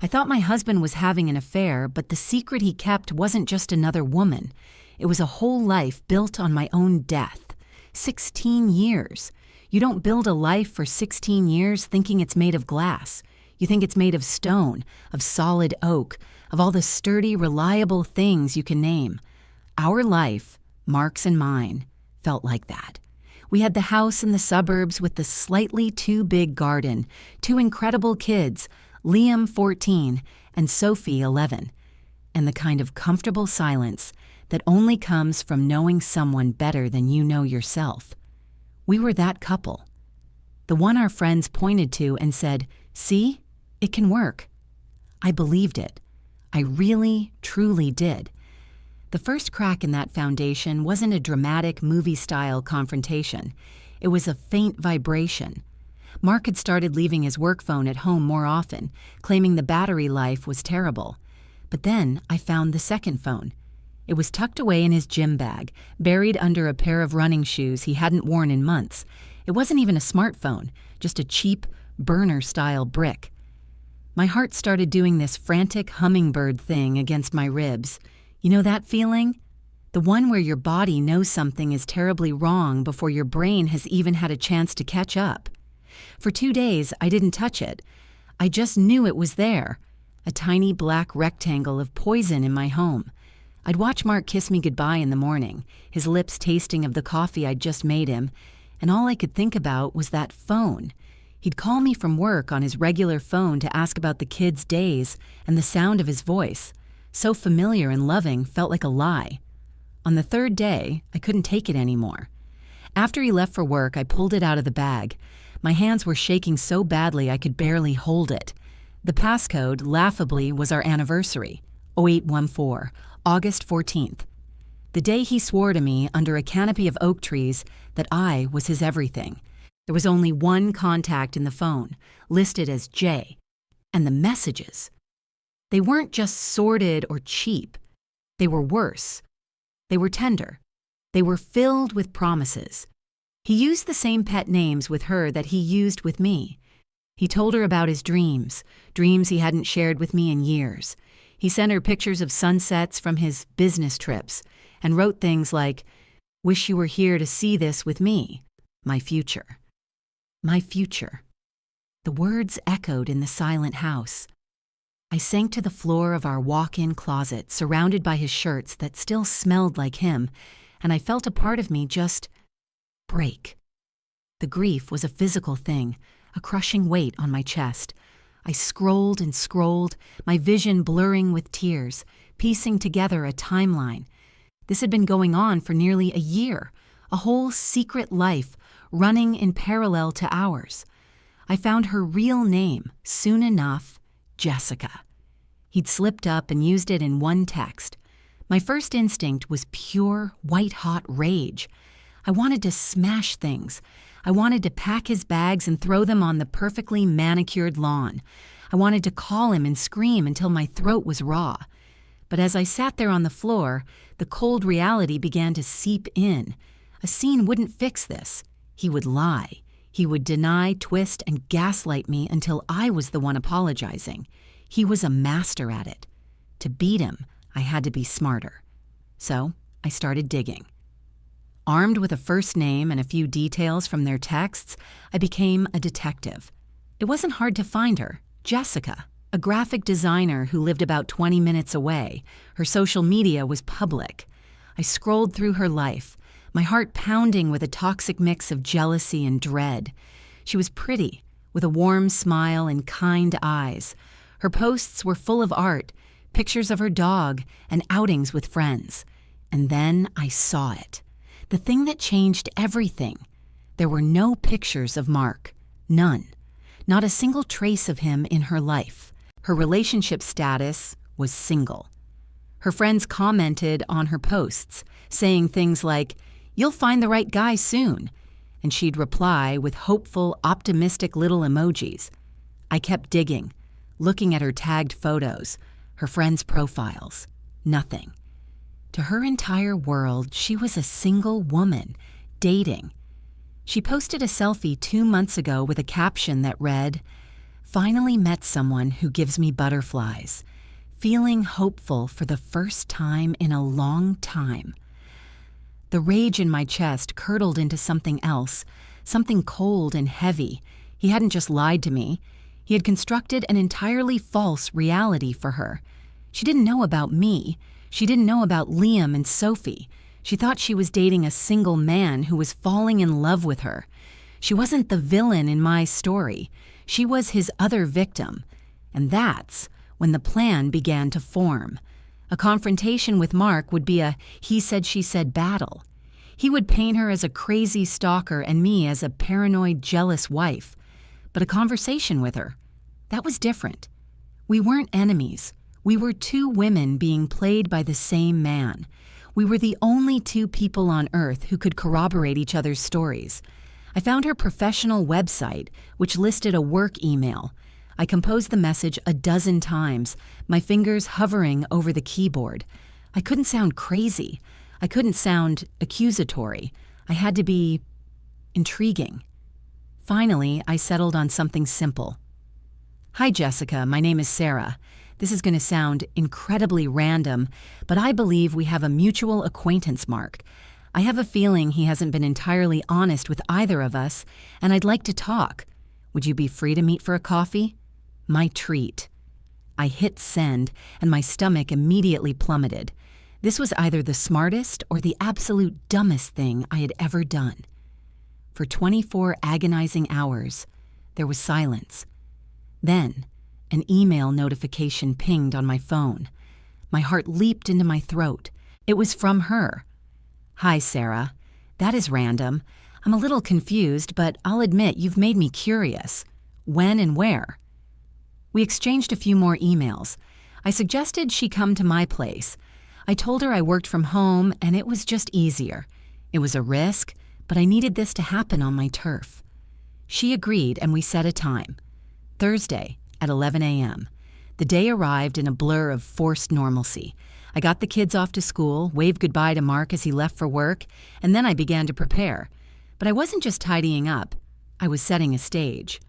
I thought my husband was having an affair, but the secret he kept wasn't just another woman. It was a whole life built on my own death. 16 years. You don't build a life for 16 years thinking it's made of glass. You think it's made of stone, of solid oak, of all the sturdy, reliable things you can name. Our life, Mark's and mine, felt like that. We had the house in the suburbs with the slightly too big garden, 2 incredible kids, Liam 14 and Sophie 11, and the kind of comfortable silence that only comes from knowing someone better than you know yourself. We were that couple. The one our friends pointed to and said, "See, it can work." I believed it. I really, truly did. The first crack in that foundation wasn't a dramatic movie-style confrontation. It was a faint vibration. Mark had started leaving his work phone at home more often, claiming the battery life was terrible. But then I found the second phone. It was tucked away in his gym bag, buried under a pair of running shoes he hadn't worn in months. It wasn't even a smartphone, just a cheap, burner-style brick. My heart started doing this frantic hummingbird thing against my ribs. You know that feeling? The one where your body knows something is terribly wrong before your brain has even had a chance to catch up. For 2 days, I didn't touch it. I just knew it was there, a tiny black rectangle of poison in my home. I'd watch Mark kiss me goodbye in the morning, his lips tasting of the coffee I'd just made him, and all I could think about was that phone. He'd call me from work on his regular phone to ask about the kids' days, and the sound of his voice, so familiar and loving, felt like a lie. On the 3rd day, I couldn't take it anymore. After he left for work, I pulled it out of the bag. My hands were shaking so badly I could barely hold it. The passcode, laughably, was our anniversary, 0814, August 14th. The day he swore to me under a canopy of oak trees that I was his everything. There was only one contact in the phone, listed as J. And the messages. They weren't just sordid or cheap. They were worse. They were tender. They were filled with promises. He used the same pet names with her that he used with me. He told her about his dreams he hadn't shared with me in years. He sent her pictures of sunsets from his business trips and wrote things like, "Wish you were here to see this with me, my future." My future. The words echoed in the silent house. I sank to the floor of our walk-in closet, surrounded by his shirts that still smelled like him, and I felt a part of me just break. The grief was a physical thing, a crushing weight on my chest. I scrolled and scrolled, my vision blurring with tears, piecing together a timeline. This had been going on for nearly a year, a whole secret life running in parallel to ours. I found her real name, soon enough, Jessica. He'd slipped up and used it in one text. My first instinct was pure, white-hot rage. I wanted to smash things. I wanted to pack his bags and throw them on the perfectly manicured lawn. I wanted to call him and scream until my throat was raw. But as I sat there on the floor, the cold reality began to seep in. A scene wouldn't fix this. He would lie. He would deny, twist, and gaslight me until I was the one apologizing. He was a master at it. To beat him, I had to be smarter. So I started digging. Armed with a first name and a few details from their texts, I became a detective. It wasn't hard to find her, Jessica, a graphic designer who lived about 20 minutes away. Her social media was public. I scrolled through her life, my heart pounding with a toxic mix of jealousy and dread. She was pretty, with a warm smile and kind eyes. Her posts were full of art, pictures of her dog, and outings with friends. And then I saw it. The thing that changed everything. There were no pictures of Mark. None. Not a single trace of him in her life. Her relationship status was single. Her friends commented on her posts, saying things like, "You'll find the right guy soon," and she'd reply with hopeful, optimistic little emojis. I kept digging, looking at her tagged photos, her friends' profiles. Nothing. To her entire world, she was a single woman, dating. She posted a selfie 2 months ago with a caption that read, Finally met someone who gives me butterflies, feeling hopeful for the first time in a long time. The rage in my chest curdled into something else, something cold and heavy. He hadn't just lied to me. He had constructed an entirely false reality for her. She didn't know about me. She didn't know about Liam and Sophie. She thought she was dating a single man who was falling in love with her. She wasn't the villain in my story. She was his other victim. And that's when the plan began to form. A confrontation with Mark would be a he-said-she-said battle. He would paint her as a crazy stalker and me as a paranoid, jealous wife. But a conversation with her, that was different. We weren't enemies. We were two women being played by the same man. We were the only two people on Earth who could corroborate each other's stories. I found her professional website, which listed a work email. I composed the message a dozen times, my fingers hovering over the keyboard. I couldn't sound crazy. I couldn't sound accusatory. I had to be intriguing. Finally, I settled on something simple. Hi, Jessica. My name is Sarah. This is going to sound incredibly random, but I believe we have a mutual acquaintance, Mark. I have a feeling he hasn't been entirely honest with either of us, and I'd like to talk. Would you be free to meet for a coffee? My treat. I hit send, and my stomach immediately plummeted. This was either the smartest or the absolute dumbest thing I had ever done. For 24 agonizing hours, there was silence. Then, an email notification pinged on my phone. My heart leaped into my throat. It was from her. Hi, Sarah. That is random. I'm a little confused, but I'll admit you've made me curious. When and where? We exchanged a few more emails. I suggested she come to my place. I told her I worked from home and it was just easier. It was a risk, but I needed this to happen on my turf. She agreed and we set a time. Thursday at 11 a.m. The day arrived in a blur of forced normalcy. I got the kids off to school, waved goodbye to Mark as he left for work, and then I began to prepare. But I wasn't just tidying up. I was setting a stage.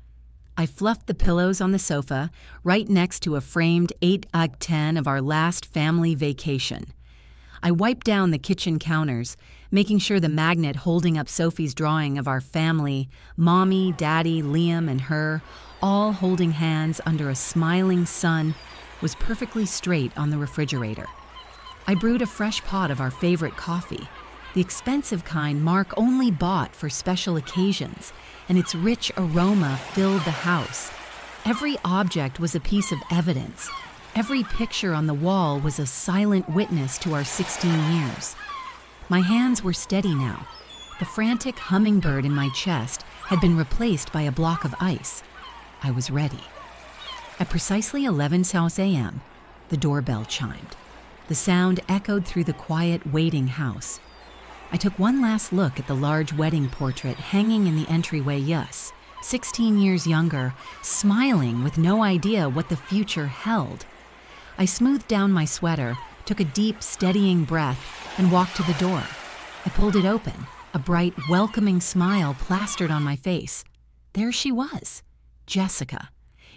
I fluffed the pillows on the sofa, right next to a framed 8x10 of our last family vacation. I wiped down the kitchen counters, making sure the magnet holding up Sophie's drawing of our family, Mommy, Daddy, Liam, and her, all holding hands under a smiling sun, was perfectly straight on the refrigerator. I brewed a fresh pot of our favorite coffee, the expensive kind Mark only bought for special occasions, and its rich aroma filled the house. Every object was a piece of evidence. Every picture on the wall was a silent witness to our 16 years. My hands were steady now. The frantic hummingbird in my chest had been replaced by a block of ice. I was ready. At precisely 11 a.m., the doorbell chimed. The sound echoed through the quiet, waiting house. I took one last look at the large wedding portrait hanging in the entryway. Yes, 16 years younger, smiling with no idea what the future held. I smoothed down my sweater, took a deep, steadying breath, and walked to the door. I pulled it open, a bright, welcoming smile plastered on my face. There she was, Jessica.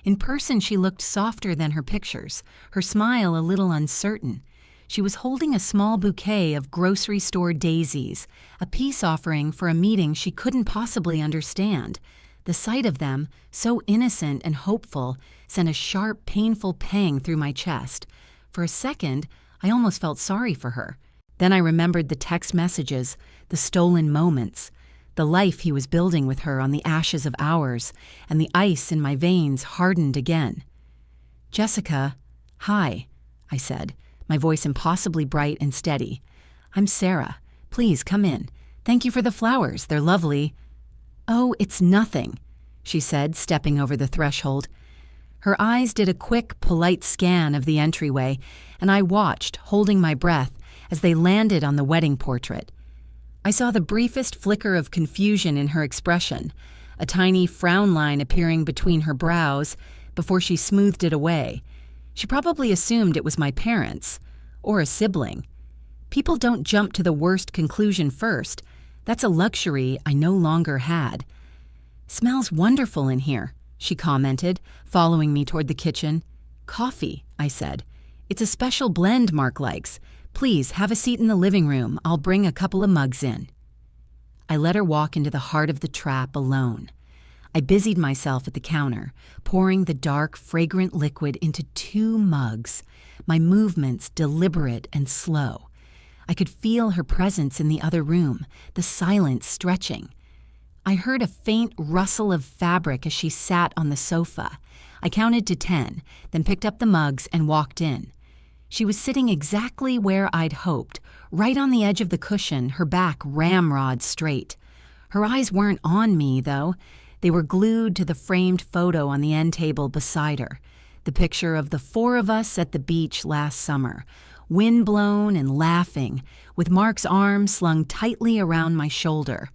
In person, she looked softer than her pictures, her smile a little uncertain. She was holding a small bouquet of grocery store daisies, a peace offering for a meeting she couldn't possibly understand. The sight of them, so innocent and hopeful, sent a sharp, painful pang through my chest. For a second, I almost felt sorry for her. Then I remembered the text messages, the stolen moments, the life he was building with her on the ashes of ours, and the ice in my veins hardened again. Jessica, hi, I said, my voice impossibly bright and steady. I'm Sarah. Please come in. Thank you for the flowers. They're lovely. Oh, it's nothing, she said, stepping over the threshold. Her eyes did a quick, polite scan of the entryway, and I watched, holding my breath, as they landed on the wedding portrait. I saw the briefest flicker of confusion in her expression, a tiny frown line appearing between her brows before she smoothed it away. She probably assumed it was my parents, or a sibling. People don't jump to the worst conclusion first. That's a luxury I no longer had. Smells wonderful in here. she commented, following me toward the kitchen. "Coffee," I said. "It's a special blend Mark likes. Please have a seat in the living room. I'll bring a couple of mugs in." I let her walk into the heart of the trap alone. I busied myself at the counter, pouring the dark, fragrant liquid into 2 mugs, my movements deliberate and slow. I could feel her presence in the other room, the silence stretching. I heard a faint rustle of fabric as she sat on the sofa. I counted to 10, then picked up the mugs and walked in. She was sitting exactly where I'd hoped, right on the edge of the cushion, her back ramrod straight. Her eyes weren't on me, though. They were glued to the framed photo on the end table beside her, the picture of the 4 of us at the beach last summer, wind-blown and laughing, with Mark's arm slung tightly around my shoulder.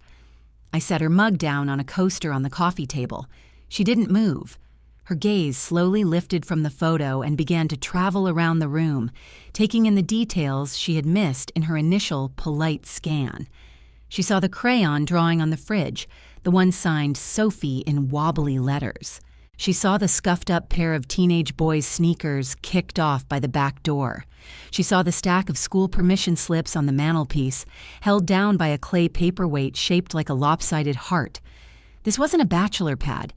I set her mug down on a coaster on the coffee table. She didn't move. Her gaze slowly lifted from the photo and began to travel around the room, taking in the details she had missed in her initial polite scan. She saw the crayon drawing on the fridge, the one signed Sophie in wobbly letters. She saw the scuffed-up pair of teenage boys' sneakers kicked off by the back door. She saw the stack of school permission slips on the mantelpiece, held down by a clay paperweight shaped like a lopsided heart. This wasn't a bachelor pad.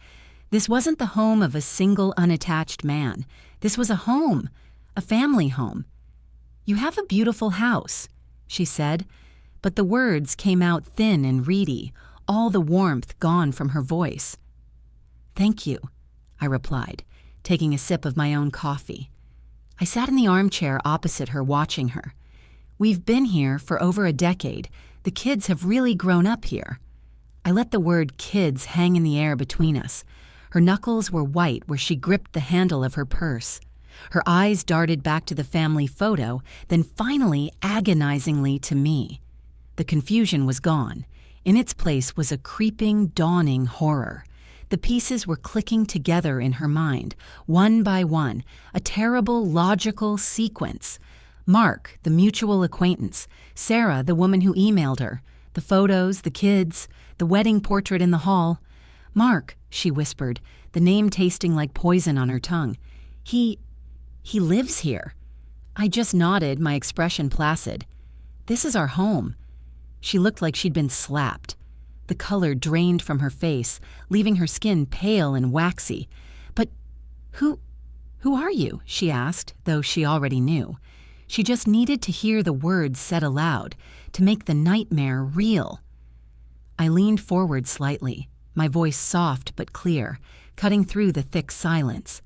This wasn't the home of a single unattached man. This was a home, a family home. "You have a beautiful house," she said, but the words came out thin and reedy, all the warmth gone from her voice. "Thank you," I replied, taking a sip of my own coffee. I sat in the armchair opposite her, watching her. "We've been here for over a decade. The kids have really grown up here." I let the word kids hang in the air between us. Her knuckles were white where she gripped the handle of her purse. Her eyes darted back to the family photo, then finally agonizingly to me. The confusion was gone. In its place was a creeping, dawning horror. The pieces were clicking together in her mind, one by one, a terrible, logical sequence. Mark, the mutual acquaintance. Sarah, the woman who emailed her. The photos, the kids, the wedding portrait in the hall. "Mark," she whispered, the name tasting like poison on her tongue. He lives here." I just nodded, my expression placid. "This is our home." She looked like she'd been slapped. The color drained from her face, leaving her skin pale and waxy. "But who are you?" she asked, though she already knew. She just needed to hear the words said aloud, to make the nightmare real. I leaned forward slightly, my voice soft but clear, cutting through the thick silence.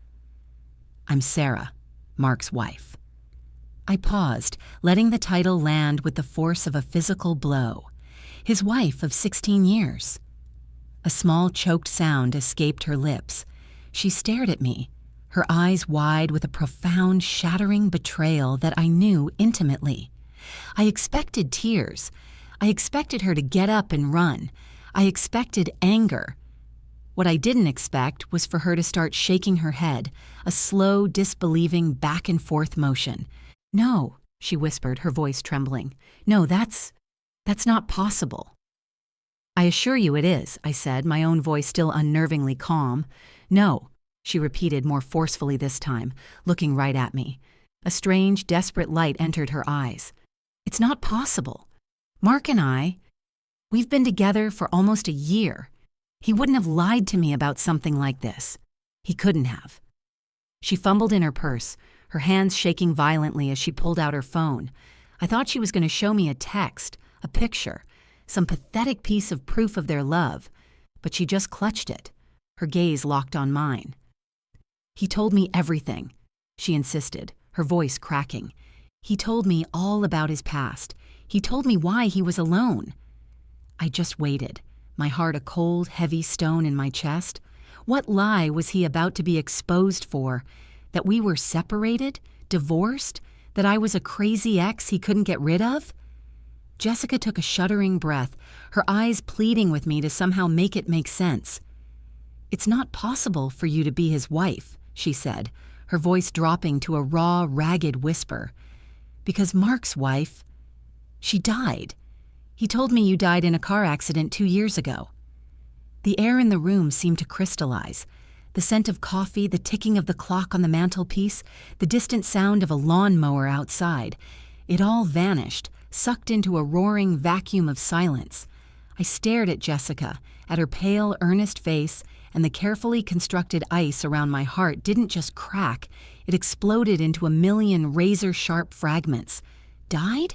"I'm Sarah, Mark's wife." I paused, letting the title land with the force of a physical blow. His wife of 16 years. A small choked sound escaped her lips. She stared at me, her eyes wide with a profound, shattering betrayal that I knew intimately. I expected tears. I expected her to get up and run. I expected anger. What I didn't expect was for her to start shaking her head, a slow, disbelieving back and forth motion. "No," she whispered, her voice trembling. "No, that's not possible." "I assure you it is," I said, my own voice still unnervingly calm. "No," she repeated more forcefully this time, looking right at me. A strange, desperate light entered her eyes. "It's not possible. Mark and we've been together for almost a year. He wouldn't have lied to me about something like this. He couldn't have." She fumbled in her purse, her hands shaking violently as she pulled out her phone. I thought she was going to show me a text, a picture, some pathetic piece of proof of their love, but she just clutched it, her gaze locked on mine. "He told me everything," she insisted, her voice cracking. "He told me all about his past. He told me why he was alone." I just waited, my heart a cold, heavy stone in my chest. What lie was he about to be exposed for? That we were separated, divorced, that I was a crazy ex he couldn't get rid of? Jessica took a shuddering breath, her eyes pleading with me to somehow make it make sense. "It's not possible for you to be his wife," she said, her voice dropping to a raw, ragged whisper. "Because Mark's wife, she died. He told me you died in a car accident 2 years ago." The air in the room seemed to crystallize. The scent of coffee, the ticking of the clock on the mantelpiece, the distant sound of a lawnmower outside. It all vanished, sucked into a roaring vacuum of silence. I stared at Jessica, at her pale, earnest face, and the carefully constructed ice around my heart didn't just crack, it exploded into a million razor-sharp fragments. Died?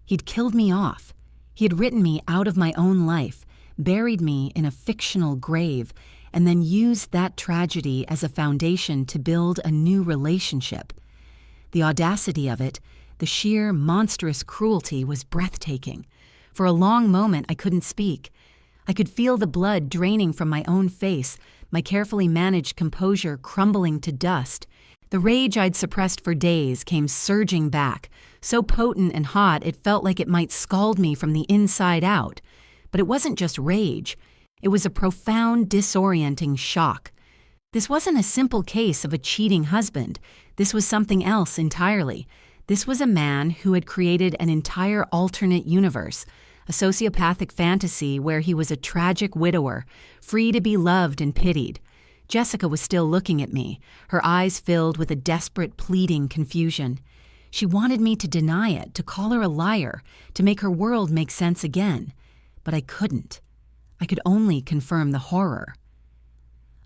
He'd killed me off. He had written me out of my own life, buried me in a fictional grave, and then used that tragedy as a foundation to build a new relationship. The audacity of it, the sheer, monstrous cruelty was breathtaking. For a long moment, I couldn't speak. I could feel the blood draining from my own face, my carefully managed composure crumbling to dust. The rage I'd suppressed for days came surging back, so potent and hot it felt like it might scald me from the inside out. But it wasn't just rage. It was a profound, disorienting shock. This wasn't a simple case of a cheating husband. This was something else entirely. This was a man who had created an entire alternate universe, a sociopathic fantasy where he was a tragic widower, free to be loved and pitied. Jessica was still looking at me, her eyes filled with a desperate, pleading confusion. She wanted me to deny it, to call her a liar, to make her world make sense again. But I couldn't. I could only confirm the horror.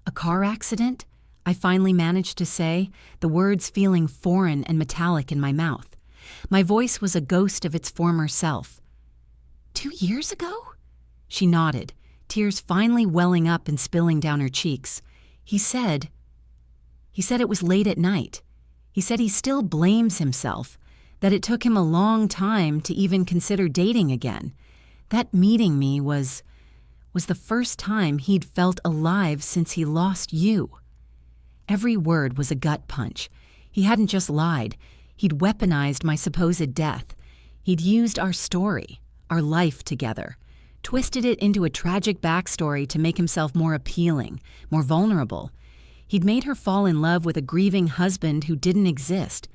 A car accident? I finally managed to say, the words feeling foreign and metallic in my mouth. My voice was a ghost of its former self. 2 years ago? She nodded, tears finally welling up and spilling down her cheeks. He said it was late at night. He said he still blames himself, that it took him a long time to even consider dating again. That meeting me was the first time he'd felt alive since he lost you. Every word was a gut punch. He hadn't just lied. He'd weaponized my supposed death. He'd used our story, our life together, twisted it into a tragic backstory to make himself more appealing, more vulnerable. He'd made her fall in love with a grieving husband who didn't exist.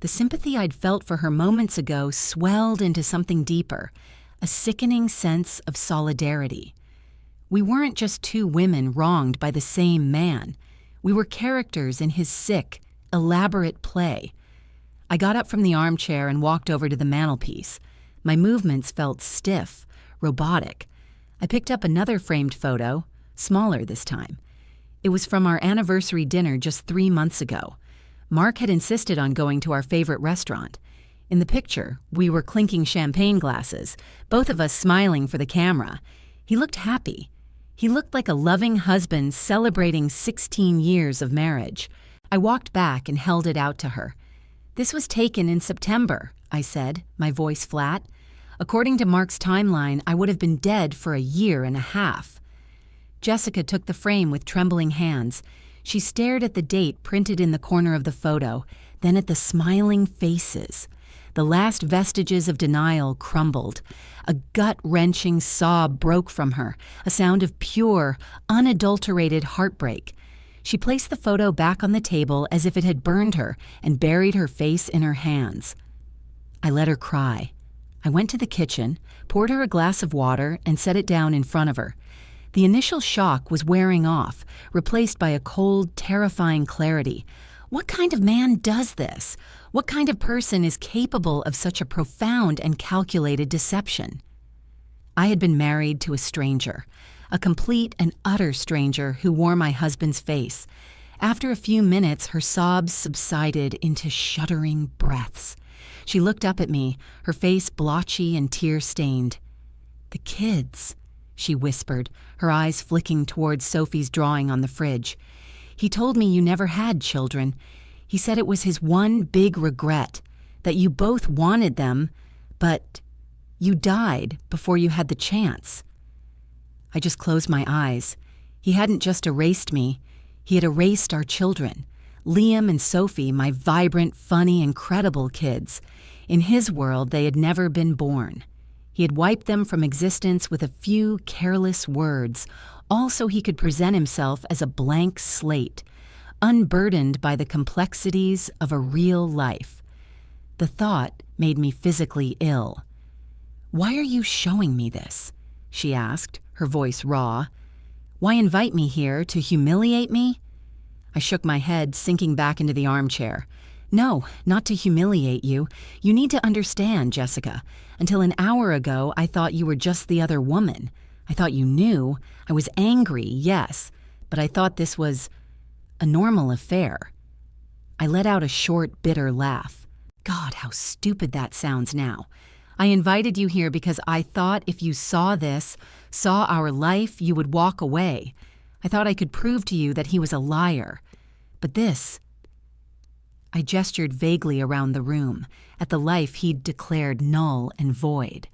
The sympathy I'd felt for her moments ago swelled into something deeper, a sickening sense of solidarity. We weren't just two women wronged by the same man. We were characters in his sick, elaborate play. I got up from the armchair and walked over to the mantelpiece. My movements felt stiff, robotic. I picked up another framed photo, smaller this time. It was from our anniversary dinner just 3 months ago. Mark had insisted on going to our favorite restaurant. In the picture, we were clinking champagne glasses, both of us smiling for the camera. He looked happy. He looked like a loving husband celebrating 16 years of marriage. I walked back and held it out to her. "This was taken in September," I said, my voice flat. According to Mark's timeline, I would have been dead for 1.5 years. Jessica took the frame with trembling hands. She stared at the date printed in the corner of the photo, then at the smiling faces. The last vestiges of denial crumbled. A gut-wrenching sob broke from her, a sound of pure, unadulterated heartbreak. She placed the photo back on the table as if it had burned her and buried her face in her hands. I let her cry. I went to the kitchen, poured her a glass of water, and set it down in front of her. The initial shock was wearing off, replaced by a cold, terrifying clarity. What kind of man does this? What kind of person is capable of such a profound and calculated deception? I had been married to a stranger, a complete and utter stranger who wore my husband's face. After a few minutes, her sobs subsided into shuddering breaths. She looked up at me, her face blotchy and tear-stained. "The kids," she whispered, her eyes flicking towards Sophie's drawing on the fridge. "He told me you never had children. He said it was his one big regret, that you both wanted them, but you died before you had the chance." I just closed my eyes. He hadn't just erased me. He had erased our children. Liam and Sophie, my vibrant, funny, incredible kids. In his world, they had never been born. He had wiped them from existence with a few careless words, all so he could present himself as a blank slate, unburdened by the complexities of a real life. The thought made me physically ill. "Why are you showing me this?" she asked, her voice raw. "Why invite me here to humiliate me?" I shook my head, sinking back into the armchair. No, not to humiliate you. You need to understand, Jessica. Until an hour ago, I thought you were just the other woman. I thought you knew. I was angry, yes, but I thought this was a normal affair. I let out a short, bitter laugh. God, how stupid that sounds now. I invited you here because I thought if you saw this, saw our life, you would walk away. I thought I could prove to you that he was a liar. But this... I gestured vaguely around the room, at the life he'd declared null and void.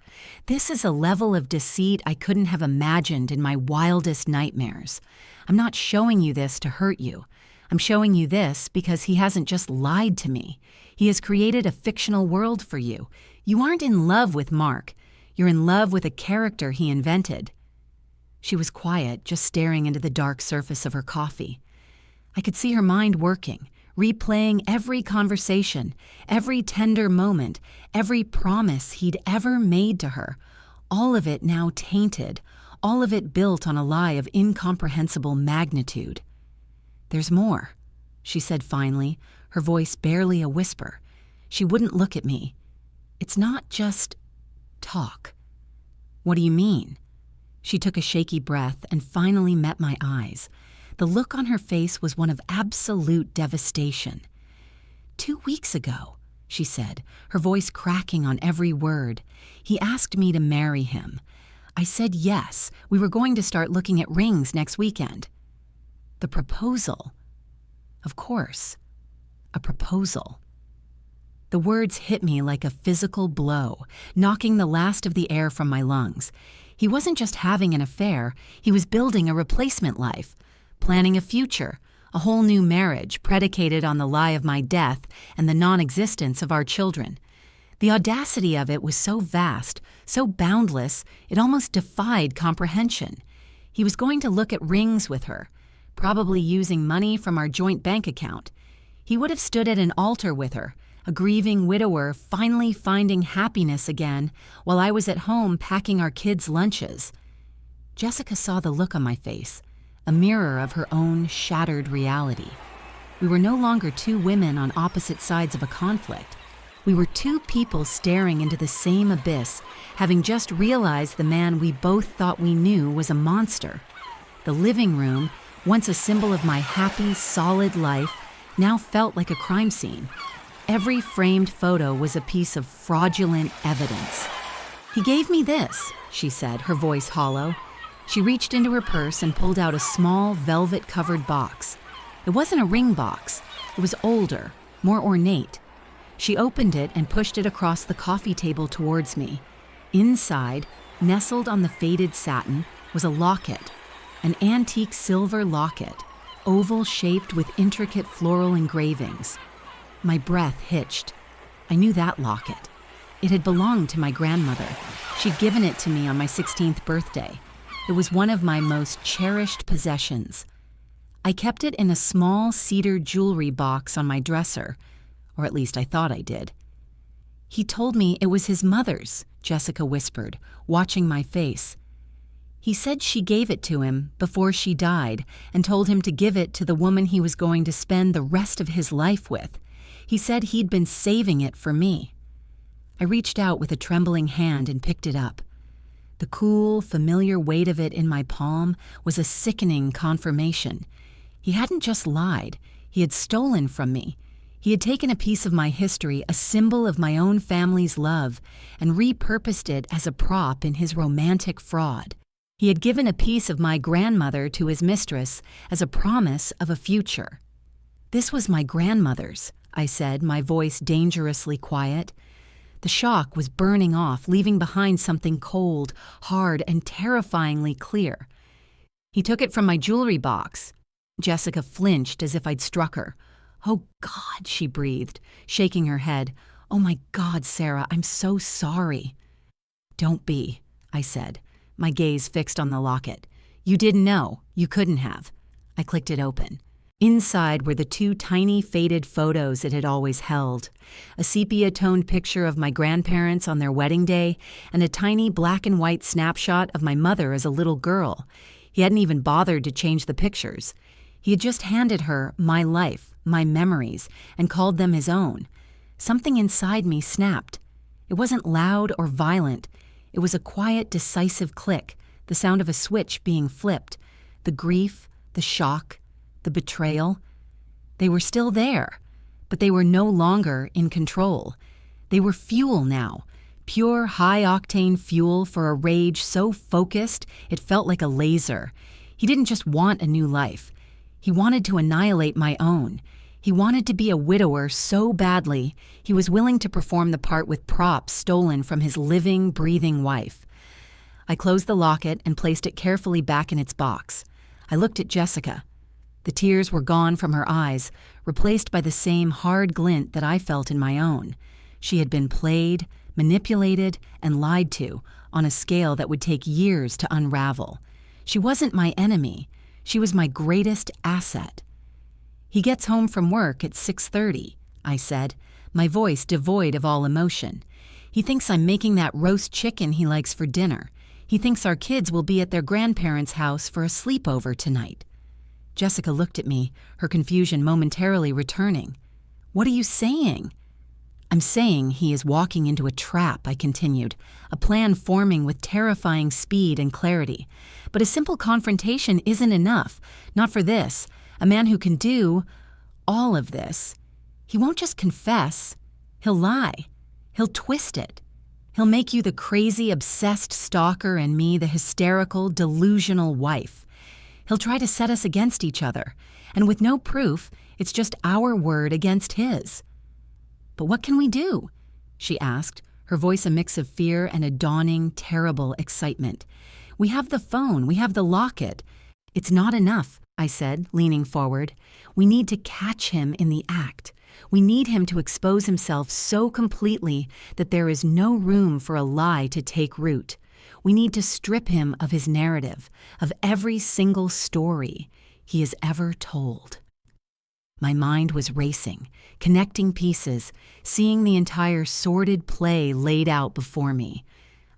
This is a level of deceit I couldn't have imagined in my wildest nightmares. I'm not showing you this to hurt you. I'm showing you this because he hasn't just lied to me. He has created a fictional world for you. You aren't in love with Mark. You're in love with a character he invented. She was quiet, just staring into the dark surface of her coffee. I could see her mind working, replaying every conversation, every tender moment, every promise he'd ever made to her, all of it now tainted, all of it built on a lie of incomprehensible magnitude. "There's more," she said finally, her voice barely a whisper. She wouldn't look at me. "It's not just talk." "What do you mean?" She took a shaky breath and finally met my eyes. The look on her face was one of absolute devastation. 2 weeks ago, she said, her voice cracking on every word, he asked me to marry him. I said yes. We were going to start looking at rings next weekend. The proposal. Of course, a proposal. The words hit me like a physical blow, knocking the last of the air from my lungs. He wasn't just having an affair, he was building a replacement life, planning a future, a whole new marriage predicated on the lie of my death and the non-existence of our children. The audacity of it was so vast, so boundless, it almost defied comprehension. He was going to look at rings with her, probably using money from our joint bank account. He would have stood at an altar with her, a grieving widower finally finding happiness again while I was at home packing our kids' lunches. Jessica saw the look on my face, a mirror of her own shattered reality. We were no longer two women on opposite sides of a conflict. We were two people staring into the same abyss, having just realized the man we both thought we knew was a monster. The living room, once a symbol of my happy, solid life, now felt like a crime scene. Every framed photo was a piece of fraudulent evidence. "He gave me this," she said, her voice hollow. She reached into her purse and pulled out a small, velvet-covered box. It wasn't a ring box. It was older, more ornate. She opened it and pushed it across the coffee table towards me. Inside, nestled on the faded satin, was a locket, an antique silver locket, oval-shaped with intricate floral engravings. My breath hitched. I knew that locket. It had belonged to my grandmother. She'd given it to me on my 16th birthday. It was one of my most cherished possessions. I kept it in a small cedar jewelry box on my dresser, or at least I thought I did. "He told me it was his mother's," Jessica whispered, watching my face. "He said she gave it to him before she died and told him to give it to the woman he was going to spend the rest of his life with. He said he'd been saving it for me." I reached out with a trembling hand and picked it up. The cool, familiar weight of it in my palm was a sickening confirmation. He hadn't just lied. He had stolen from me. He had taken a piece of my history, a symbol of my own family's love, and repurposed it as a prop in his romantic fraud. He had given a piece of my grandmother to his mistress as a promise of a future. "This was my grandmother's," I said, my voice dangerously quiet. The shock was burning off, leaving behind something cold, hard, and terrifyingly clear. "He took it from my jewelry box." Jessica flinched as if I'd struck her. "Oh, God," she breathed, shaking her head. "Oh, my God, Sarah, I'm so sorry." "Don't be," I said, my gaze fixed on the locket. "You didn't know. You couldn't have." I clicked it open. Inside were the two tiny faded photos it had always held, a sepia-toned picture of my grandparents on their wedding day and a tiny black and white snapshot of my mother as a little girl. He hadn't even bothered to change the pictures. He had just handed her my life, my memories, and called them his own. Something inside me snapped. It wasn't loud or violent. It was a quiet, decisive click, the sound of a switch being flipped. The grief, the shock, the betrayal. They were still there, but they were no longer in control. They were fuel now, pure high-octane fuel for a rage so focused it felt like a laser. He didn't just want a new life. He wanted to annihilate my own. He wanted to be a widower so badly, he was willing to perform the part with props stolen from his living, breathing wife. I closed the locket and placed it carefully back in its box. I looked at Jessica. The tears were gone from her eyes, replaced by the same hard glint that I felt in my own. She had been played, manipulated, and lied to on a scale that would take years to unravel. She wasn't my enemy. She was my greatest asset. "He gets home from work at 6:30, I said, my voice devoid of all emotion. "He thinks I'm making that roast chicken he likes for dinner. He thinks our kids will be at their grandparents' house for a sleepover tonight." Jessica looked at me, her confusion momentarily returning. "What are you saying?" "I'm saying he is walking into a trap," I continued, a plan forming with terrifying speed and clarity. "But a simple confrontation isn't enough, not for this. A man who can do all of this. He won't just confess. He'll lie. He'll twist it. He'll make you the crazy, obsessed stalker and me the hysterical, delusional wife. He'll try to set us against each other, and with no proof, it's just our word against his." "But what can we do?" she asked, her voice a mix of fear and a dawning, terrible excitement. "We have the phone, we have the locket." "It's not enough," I said, leaning forward. "We need to catch him in the act. We need him to expose himself so completely that there is no room for a lie to take root. We need to strip him of his narrative, of every single story he has ever told." My mind was racing, connecting pieces, seeing the entire sordid play laid out before me.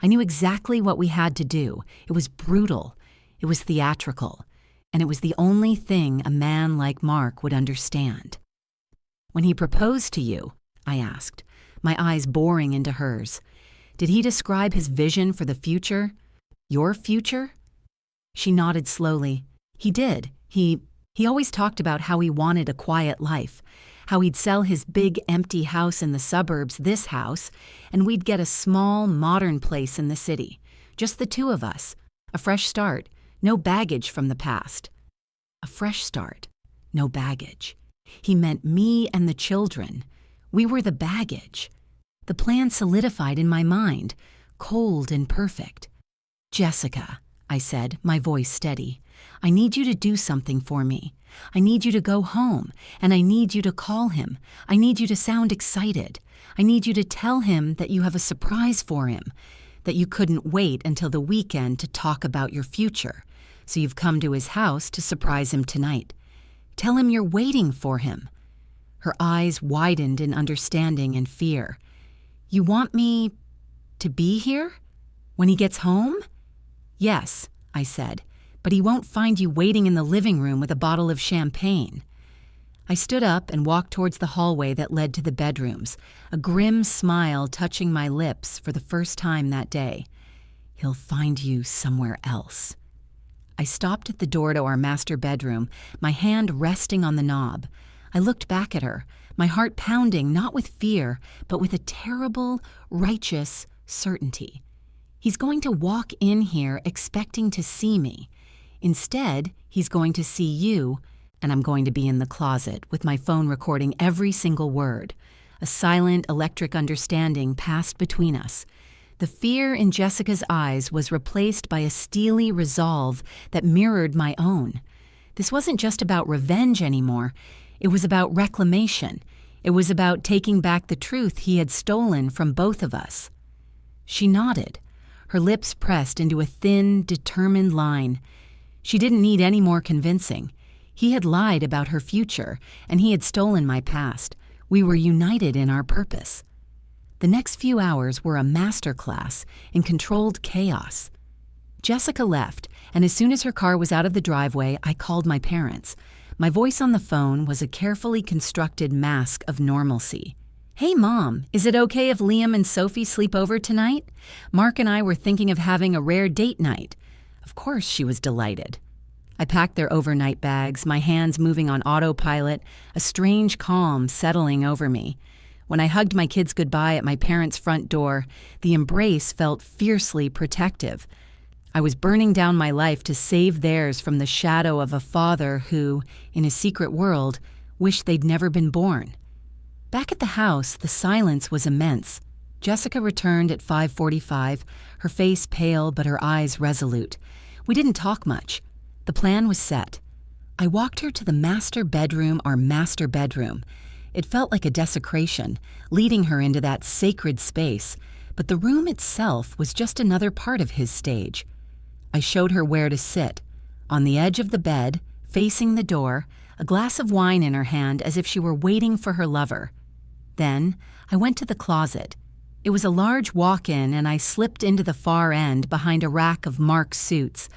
I knew exactly what we had to do. It was brutal. It was theatrical. And it was the only thing a man like Mark would understand. "When he proposed to you," I asked, my eyes boring into hers, "did he describe his vision for the future? Your future?" She nodded slowly. "He did. He always talked about how he wanted a quiet life, how he'd sell his big empty house in the suburbs, this house, and we'd get a small, modern place in the city. Just the two of us. A fresh start. No baggage from the past." A fresh start. No baggage. He meant me and the children. We were the baggage. The plan solidified in my mind, cold and perfect. "Jessica," I said, my voice steady, "I need you to do something for me. I need you to go home, and I need you to call him. I need you to sound excited. I need you to tell him that you have a surprise for him, that you couldn't wait until the weekend to talk about your future, so you've come to his house to surprise him tonight. Tell him you're waiting for him." Her eyes widened in understanding and fear. "You want me to be here? When he gets home?" "Yes," I said, "but he won't find you waiting in the living room with a bottle of champagne." I stood up and walked towards the hallway that led to the bedrooms, a grim smile touching my lips for the first time that day. "He'll find you somewhere else." I stopped at the door to our master bedroom, my hand resting on the knob. I looked back at her, my heart pounding not with fear, but with a terrible, righteous certainty. He's going to walk in here expecting to see me. Instead, he's going to see you, and I'm going to be in the closet with my phone recording every single word. A silent, electric understanding passed between us. The fear in Jessica's eyes was replaced by a steely resolve that mirrored my own. This wasn't just about revenge anymore. It was about reclamation. It was about taking back the truth he had stolen from both of us. She nodded, her lips pressed into a thin, determined line. She didn't need any more convincing. He had lied about her future, and he had stolen my past. We were united in our purpose. The next few hours were a masterclass in controlled chaos. Jessica left, and as soon as her car was out of the driveway, I called my parents. My voice on the phone was a carefully constructed mask of normalcy. "Hey, Mom, is it okay if Liam and Sophie sleep over tonight? Mark and I were thinking of having a rare date night." Of course she was delighted. I packed their overnight bags, my hands moving on autopilot, a strange calm settling over me. When I hugged my kids goodbye at my parents' front door, the embrace felt fiercely protective. I was burning down my life to save theirs from the shadow of a father who, in his secret world, wished they'd never been born. Back at the house, the silence was immense. Jessica returned at 5:45, her face pale but her eyes resolute. We didn't talk much. The plan was set. I walked her to the master bedroom, our master bedroom. It felt like a desecration, leading her into that sacred space, but the room itself was just another part of his stage. I showed her where to sit. On the edge of the bed, facing the door, a glass of wine in her hand as if she were waiting for her lover. Then, I went to the closet. It was a large walk-in, and I slipped into the far end behind a rack of Mark's suits.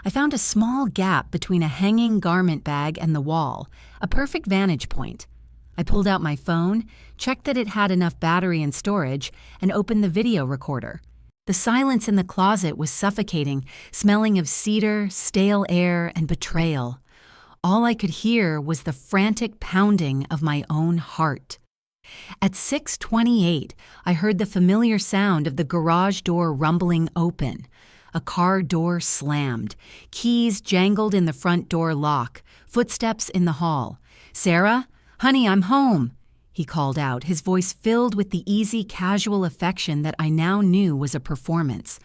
I found a small gap between a hanging garment bag and the wall, a perfect vantage point. I pulled out my phone, checked that it had enough battery and storage, and opened the video recorder. The silence in the closet was suffocating, smelling of cedar, stale air, and betrayal. All I could hear was the frantic pounding of my own heart. At 6:28, I heard the familiar sound of the garage door rumbling open. A car door slammed. Keys jangled in the front door lock. Footsteps in the hall. "Sarah? Honey, I'm home," he called out, his voice filled with the easy, casual affection that I now knew was a performance.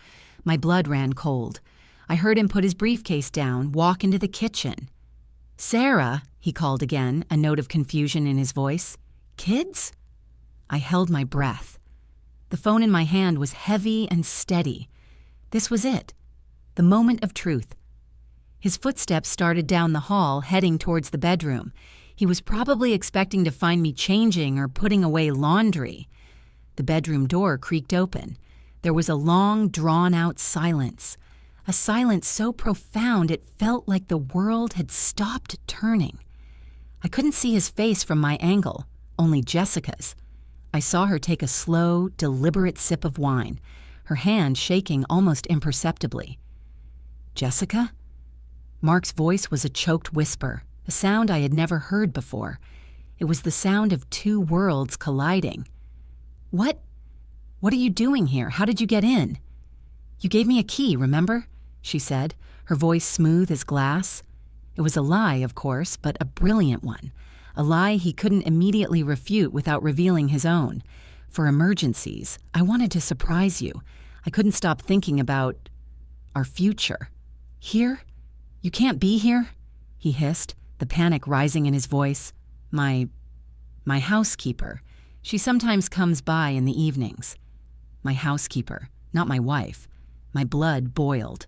My blood ran cold. I heard him put his briefcase down, walk into the kitchen. "Sarah," he called again, a note of confusion in his voice. "Kids?" I held my breath. The phone in my hand was heavy and steady. This was it, the moment of truth. His footsteps started down the hall, heading towards the bedroom. He was probably expecting to find me changing or putting away laundry. The bedroom door creaked open. There was a long, drawn-out silence. A silence so profound it felt like the world had stopped turning. I couldn't see his face from my angle, only Jessica's. I saw her take a slow, deliberate sip of wine, her hand shaking almost imperceptibly. "Jessica?" Mark's voice was a choked whisper, a sound I had never heard before. It was the sound of two worlds colliding. What are you doing here? How did you get in?" "You gave me a key, remember?" she said, her voice smooth as glass. It was a lie, of course, but a brilliant one. A lie he couldn't immediately refute without revealing his own. For emergencies, I wanted to surprise you. I couldn't stop thinking about our future. "Here? You can't be here?" he hissed, the panic rising in his voice. My housekeeper. She sometimes comes by in the evenings." My housekeeper, not my wife. My blood boiled.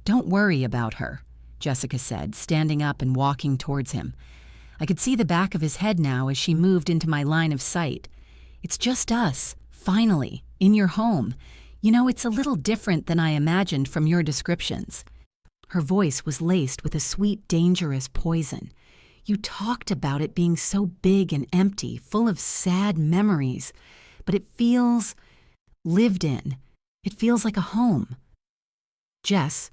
"Don't worry about her," Jessica said, standing up and walking towards him. I could see the back of his head now as she moved into my line of sight. "It's just us, finally, in your home. You know, it's a little different than I imagined from your descriptions." Her voice was laced with a sweet, dangerous poison. "You talked about it being so big and empty, full of sad memories, but it feels lived in. It feels like a home." "Jess,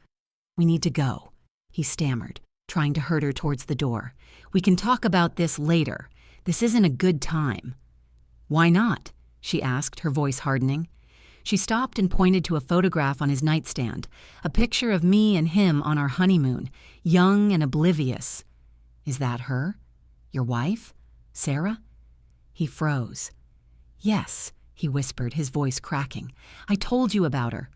we need to go," he stammered, trying to herd her towards the door. "We can talk about this later. This isn't a good time." "Why not?" she asked, her voice hardening. She stopped and pointed to a photograph on his nightstand, a picture of me and him on our honeymoon, young and oblivious. "Is that her? Your wife? Sarah?" He froze. "Yes," he whispered, his voice cracking. "I told you about her."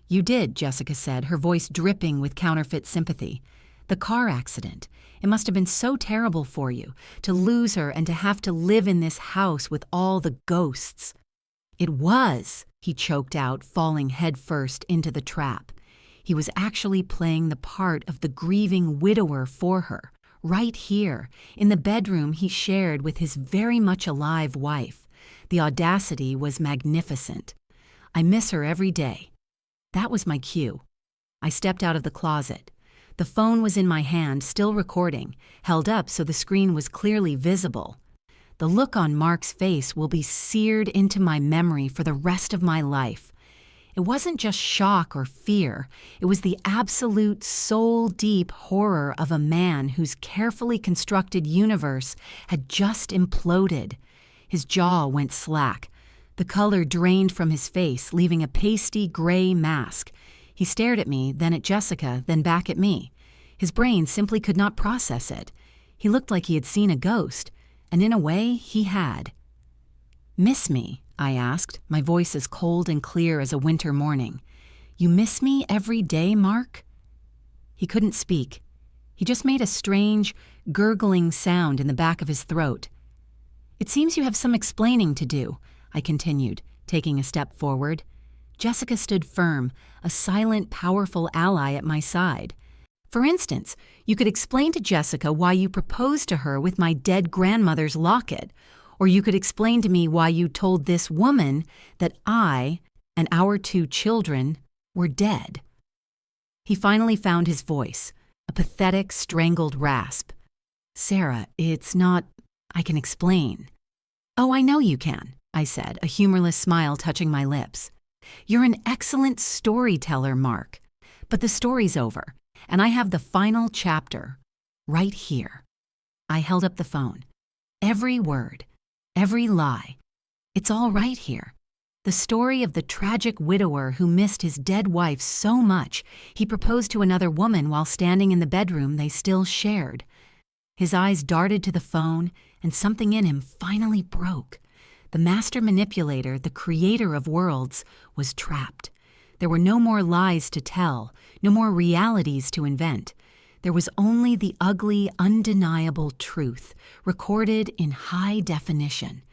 "You did," Jessica said, her voice dripping with counterfeit sympathy. "The car accident. It must have been so terrible for you, to lose her and to have to live in this house with all the ghosts." "It was," he choked out, falling headfirst into the trap. He was actually playing the part of the grieving widower for her, right here, in the bedroom he shared with his very much alive wife. The audacity was magnificent. "I miss her every day." That was my cue. I stepped out of the closet. The phone was in my hand, still recording, held up so the screen was clearly visible. The look on Mark's face will be seared into my memory for the rest of my life. It wasn't just shock or fear. It was the absolute soul-deep horror of a man whose carefully constructed universe had just imploded. His jaw went slack. The color drained from his face, leaving a pasty gray mask. He stared at me, then at Jessica, then back at me. His brain simply could not process it. He looked like he had seen a ghost, and in a way, he had. "Miss me?" I asked, my voice as cold and clear as a winter morning. "You miss me every day, Mark?" He couldn't speak. He just made a strange, gurgling sound in the back of his throat. "It seems you have some explaining to do," I continued, taking a step forward. Jessica stood firm, a silent, powerful ally at my side. "For instance, you could explain to Jessica why you proposed to her with my dead grandmother's locket, or you could explain to me why you told this woman that I and our 2 children were dead." He finally found his voice, a pathetic, strangled rasp. "Sarah, it's not... I can explain." "Oh, I know you can," I said, a humorless smile touching my lips. "You're an excellent storyteller, Mark. But the story's over, and I have the final chapter right here." I held up the phone. "Every word, every lie, it's all right here. The story of the tragic widower who missed his dead wife so much he proposed to another woman while standing in the bedroom they still shared." His eyes darted to the phone, and something in him finally broke. The master manipulator, the creator of worlds, was trapped. There were no more lies to tell, no more realities to invent. There was only the ugly, undeniable truth, recorded in high definition.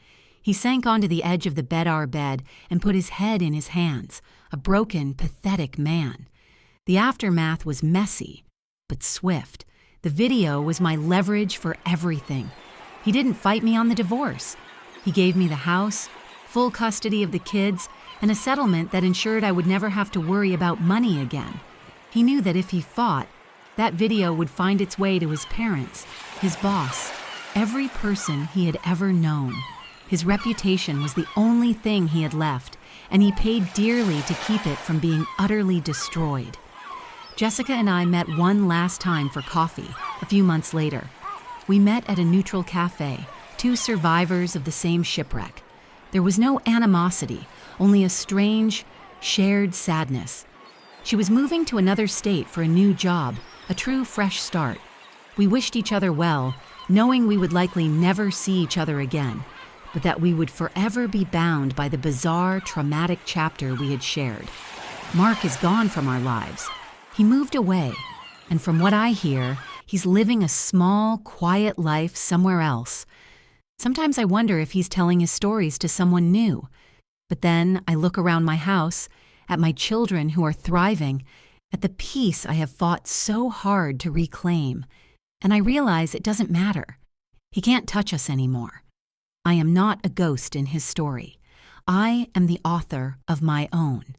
He sank onto the edge of the bedar bed and put his head in his hands, a broken, pathetic man. The aftermath was messy, but swift. The video was my leverage for everything. He didn't fight me on the divorce. He gave me the house, full custody of the kids, and a settlement that ensured I would never have to worry about money again. He knew that if he fought, that video would find its way to his parents, his boss, every person he had ever known. His reputation was the only thing he had left, and he paid dearly to keep it from being utterly destroyed. Jessica and I met one last time for coffee, a few months later. We met at a neutral cafe, 2 survivors of the same shipwreck. There was no animosity, only a strange, shared sadness. She was moving to another state for a new job, a true fresh start. We wished each other well, knowing we would likely never see each other again, but that we would forever be bound by the bizarre, traumatic chapter we had shared. Mark is gone from our lives. He moved away, and from what I hear, he's living a small, quiet life somewhere else. Sometimes I wonder if he's telling his stories to someone new. But then I look around my house, at my children who are thriving, at the peace I have fought so hard to reclaim, and I realize it doesn't matter. He can't touch us anymore. I am not a ghost in his story. I am the author of my own,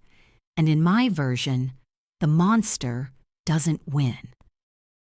and in my version, the monster doesn't win.